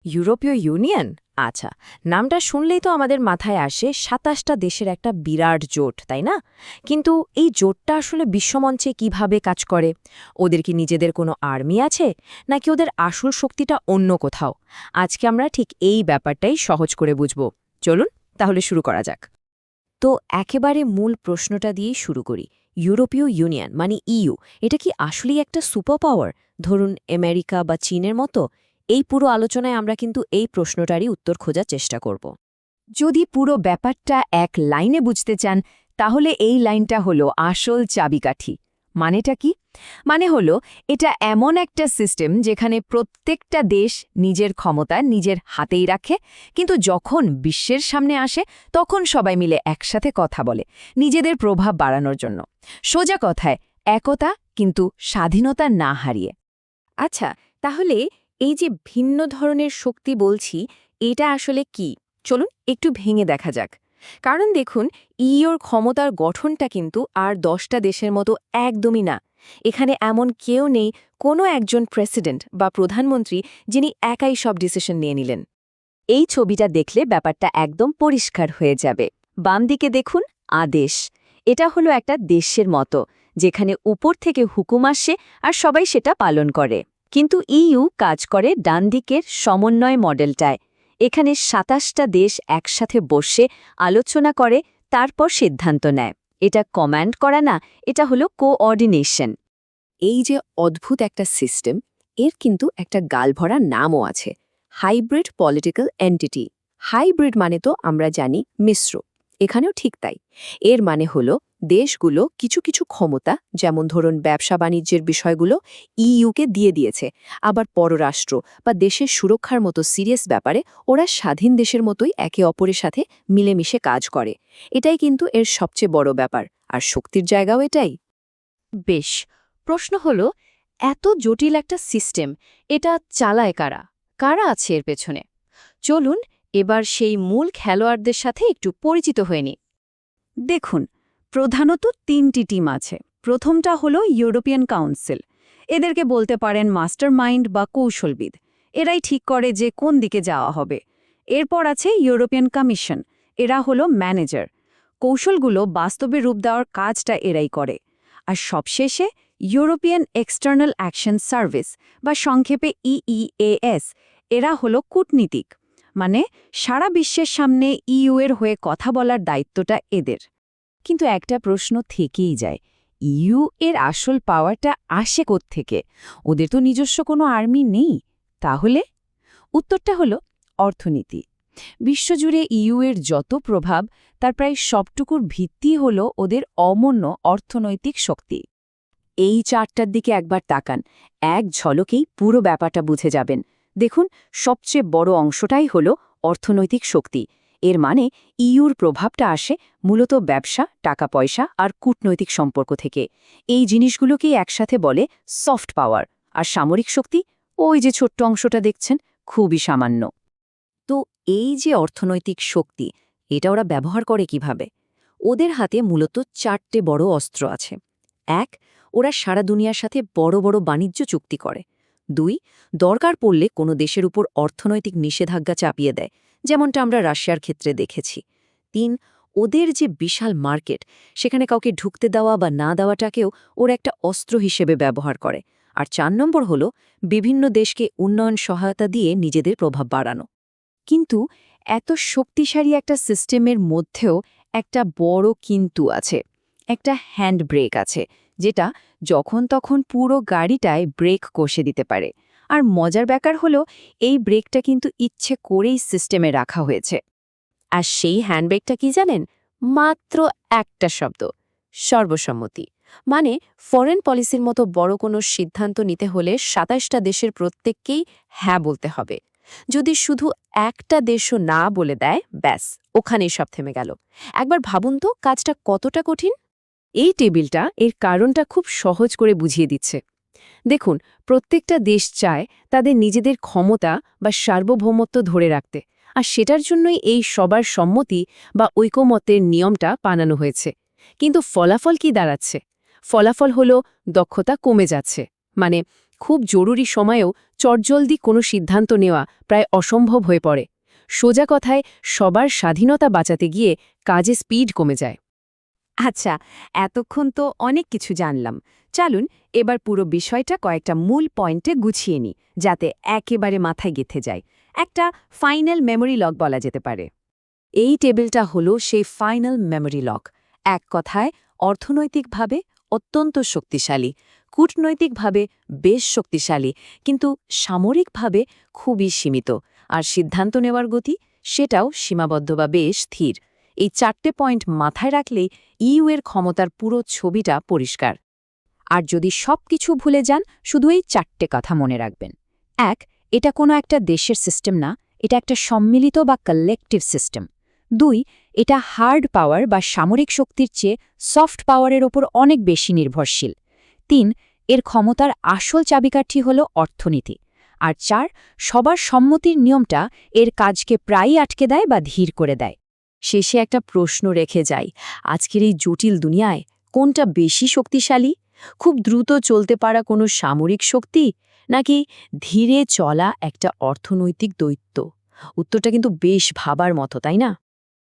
ইউরোপীয় ইউনিয়ন? আচ্ছা, নামটা শুনলেই তো আমাদের মাথায় আসে ২৭টা দেশের একটা বিরাট জোট, তাই না? কিন্তু এই জোটটা আসলে বিশ্বমঞ্চে কিভাবে কাজ করে? ওদের কি নিজেদের কোনো আর্মি আছে, নাকি ওদের আসল শক্তিটা অন্য কোথাও? আজকে আমরা ঠিক এই ব্যাপারটাই সহজ করে বুঝব। চলুন তাহলে শুরু করা যাক। তো একেবারে মূল প্রশ্নটা দিয়েই শুরু করি। ইউরোপীয় ইউনিয়ন মানে ইইউ, এটা কি আসলেই একটা সুপার পাওয়ার, ধরুন আমেরিকা বা চীনের মতো? এই পুরো আলোচনায় আমরা কিন্তু এই প্রশ্নটারই উত্তর খোঁজার চেষ্টা করব। যদি পুরো ব্যাপারটা এক লাইনে বুঝতে চান তাহলে এই লাইনটা হলো আসল চাবিকাঠি। মানেটা কি? মানে হলো এটা এমন একটা সিস্টেম যেখানে প্রত্যেকটা দেশ নিজের ক্ষমতা নিজের হাতেই রাখে, কিন্তু যখন বিশ্বের সামনে আসে তখন সবাই মিলে একসাথে কথা বলে নিজেদের প্রভাব বাড়ানোর জন্য। সোজা কথায় একতা, কিন্তু স্বাধীনতা না হারিয়ে। আচ্ছা, তাহলে এই যে ভিন্ন ধরনের শক্তি বলছি, এটা আসলে কি? চলুন একটু ভেঙে দেখা যাক। কারণ দেখুন, ইইউর ক্ষমতার গঠনটা কিন্তু আর 10টা দেশের মতো একদমই না। এখানে এমন কেউ নেই, কোনো একজন প্রেসিডেন্ট বা প্রধানমন্ত্রী যিনি একাই সব ডিসিশন নিয়ে নিলেন। এই ছবিটা দেখলে ব্যাপারটা একদম পরিষ্কার হয়ে যাবে। বাম দিকে দেখুন আদেশ। এটা হলো একটা দেশের মতো, যেখানে উপর থেকে হুকুম আসে আর সবাই সেটা পালন করে। কিন্তু ইইউ কাজ করে ডান দিকের সমন্বয় মডেলটায়। এখানে ২৭টা দেশ একসাথে বসে আলোচনা করে, তারপর সিদ্ধান্ত নেয়। এটা কমান্ড করা না, এটা হলো কোঅর্ডিনেশন। এই যে অদ্ভুত একটা সিস্টেম, এর কিন্তু একটা গালভরা নামও আছে, হাইব্রিড পলিটিক্যাল এন্টিটি। হাইব্রিড মানে তো আমরা জানি মিশ্র, এখানেও ঠিক তাই। এর মানে হলো দেশগুলো কিছু কিছু ক্ষমতা, যেমন ধরুন ব্যবসা বাণিজ্যের বিষয়গুলো, ইইউকে দিয়ে দিয়েছে, আবার পররাষ্ট্র বা দেশের সুরক্ষার মতো সিরিয়াস ব্যাপারে ওরা স্বাধীন দেশের মতোই একে অপরের সাথে মিলেমিশে কাজ করে। এটাই কিন্তু এর সবচেয়ে বড় ব্যাপার, আর শক্তির জায়গাও এটাই। বেশ, প্রশ্ন হলো এত জটিল একটা সিস্টেম এটা চালায় কারা? কারা আছে এর পেছনে? চলুন এবার সেই মূল খেলোয়াড়দের সাথে একটু পরিচিত হয়ে নিই। দেখুন, প্রধানত ৩টি টিম আছে। প্রথমটা হলো ইউরোপিয়ান কাউন্সিল। এদেরকে বলতে পারেন মাস্টার মাইন্ড বা কৌশলবিদ। এরাই ঠিক করে যে কোন দিকে যাওয়া হবে। এরপর আছে ইউরোপিয়ান কমিশন। এরা হলো ম্যানেজার। কৌশলগুলো বাস্তবে রূপ দেওয়ার কাজটা এরাই করে। আর সবশেষে ইউরোপিয়ান এক্সটার্নাল অ্যাকশন সার্ভিস বা সংক্ষেপে ইইএএস। এরা হলো কূটনীতিক। মানে সারা বিশ্বের সামনে ইইউ এর হয়ে কথা বলার দায়িত্বটা এদের। কিন্তু একটা প্রশ্ন থেকেই যায়, ইইউ এর আসল পাওয়ারটা আসে কোত্থেকে? ওদের তো নিজস্ব কোনো আর্মি নেই। তাহলে উত্তরটা হলো অর্থনীতি। বিশ্বজুড়ে ইইউ এর যত প্রভাব, তার প্রায় সবটুকুর ভিত্তি হল ওদের অমূল্য অর্থনৈতিক শক্তি। এই চার্টটার দিকে একবার তাকান, এক ঝলকেই পুরো ব্যাপারটা বুঝে যাবেন। দেখুন, সবচেয়ে বড় অংশটাই হল অর্থনৈতিক শক্তি। এর মানে ইইউর প্রভাবটা আসে মূলত ব্যবসা, টাকা পয়সা আর কূটনৈতিক সম্পর্ক থেকে। এই জিনিসগুলোকেই একসাথে বলে সফট পাওয়ার। আর সামরিক শক্তি, ওই যে ছোট্ট অংশটা দেখছেন, খুবই সামান্য। তো এই যে অর্থনৈতিক শক্তি, এটা ওরা ব্যবহার করে কিভাবে? ওদের হাতে মূলত 4টে বড় অস্ত্র আছে। ১, ওরা সারা দুনিয়ার সাথে বড় বড় বাণিজ্য চুক্তি করে। ২, দরকার পড়লে কোনো দেশের উপর অর্থনৈতিক নিষেধাজ্ঞা চাপিয়ে দেয়, যেমনটা আমরা রাশিয়ার ক্ষেত্রে দেখেছি। ৩, ওদের যে বিশাল মার্কেট, সেখানে কাউকে ঢুকতে দেওয়া বা না দেওয়াটাকেও ওরা একটা অস্ত্র হিসেবে ব্যবহার করে। আর ৪ নম্বর হল বিভিন্ন দেশকে উন্নয়ন সহায়তা দিয়ে নিজেদের প্রভাব বাড়ানো। কিন্তু এত শক্তিশালী একটা সিস্টেমের মধ্যেও একটা বড় কিন্তু আছে। একটা হ্যান্ড ব্রেক আছে, যেটা যখন তখন পুরো গাড়িটায় ব্রেক কষে দিতে পারে। আর মজার ব্যাপার হলো, এই ব্রেকটা কিন্তু ইচ্ছে করেই সিস্টেমে রাখা হয়েছে। আর সেই হ্যান্ডব্রেকটা কি জানেন? মাত্র একটা শব্দ, সর্বসম্মতি। মানে ফরেন পলিসির মতো বড় কোনো সিদ্ধান্ত নিতে হলে ২৭টা দেশের প্রত্যেককেই হ্যাঁ বলতে হবে। যদি শুধু একটা দেশও না বলে দেয়, ব্যাস ওখানেই সব থেমে গেল। একবার ভাবুন তো কাজটা কতটা কঠিন। এই টেবিলটা এর কারণটা খুব সহজ করে বুঝিয়ে দিচ্ছে। দেখুন, প্রত্যেকটা দেশ চায় তাদের নিজেদের ক্ষমতা বা সার্বভৌমত্ব ধরে রাখতে, আর সেটার জন্যই এই সবার সম্মতি বা ঐকমত্যের নিয়মটা বানানো হয়েছে। কিন্তু ফলাফল কি দাঁড়াচ্ছে? ফলাফল হলো দক্ষতা কমে যাচ্ছে। মানে খুব জরুরি সময়েও চটজলদি কোনো সিদ্ধান্ত নেওয়া প্রায় অসম্ভব হয়ে পড়ে। সোজা কথায় সবার স্বাধীনতা বাঁচাতে গিয়ে কাজে স্পিড কমে যায়। আচ্ছা, এতক্ষণ তো অনেক কিছু জানলাম। চলুন এবার পুরো বিষয়টা কয়েকটা মূল পয়েন্টে গুছিয়ে নিই, যাতে একেবারে মাথায় গেঁথে যায়। একটা ফাইনাল মেমোরি লক বলা যেতে পারে। এই টেবিলটা হলো সেই ফাইনাল মেমোরি লক। এক কথায় অর্থনৈতিকভাবে অত্যন্ত শক্তিশালী, কূটনৈতিকভাবে বেশ শক্তিশালী, কিন্তু সামরিকভাবে খুবই সীমিত। আর সিদ্ধান্ত নেওয়ার গতি সেটাও সীমাবদ্ধ বা বেশ স্থির। এই 4টে পয়েন্ট মাথায় রাখলেই ইইউ এর ক্ষমতার পুরো ছবিটা পরিষ্কার। আর যদি সবকিছু ভুলে যান, শুধু এই 4টে কথা মনে রাখবেন। 1. এটা কোনো একটা দেশের সিস্টেম না, এটা একটা সম্মিলিত বা কালেকটিভ সিস্টেম। 2. এটা হার্ড পাওয়ার বা সামরিক শক্তির চেয়ে সফট পাওয়ারের ওপর অনেক বেশি নির্ভরশীল। 3. এর ক্ষমতার আসল চাবিকাঠি হল অর্থনীতি। আর 4. সবার সম্মতির নিয়মটা এর কাজকে প্রায়ই আটকে দেয় বা ধীর করে দেয়। শেষে একটা প্রশ্ন রেখে যাই, আজকের এই জটিল দুনিয়ায় কোনটা বেশি শক্তিশালী? খুব দ্রুত চলতে পারা কোনো সামরিক শক্তি, নাকি ধীরে চলা একটা অর্থনৈতিক দৈত্য? উত্তরটা কিন্তু বেশ ভাবার মতো, তাই না?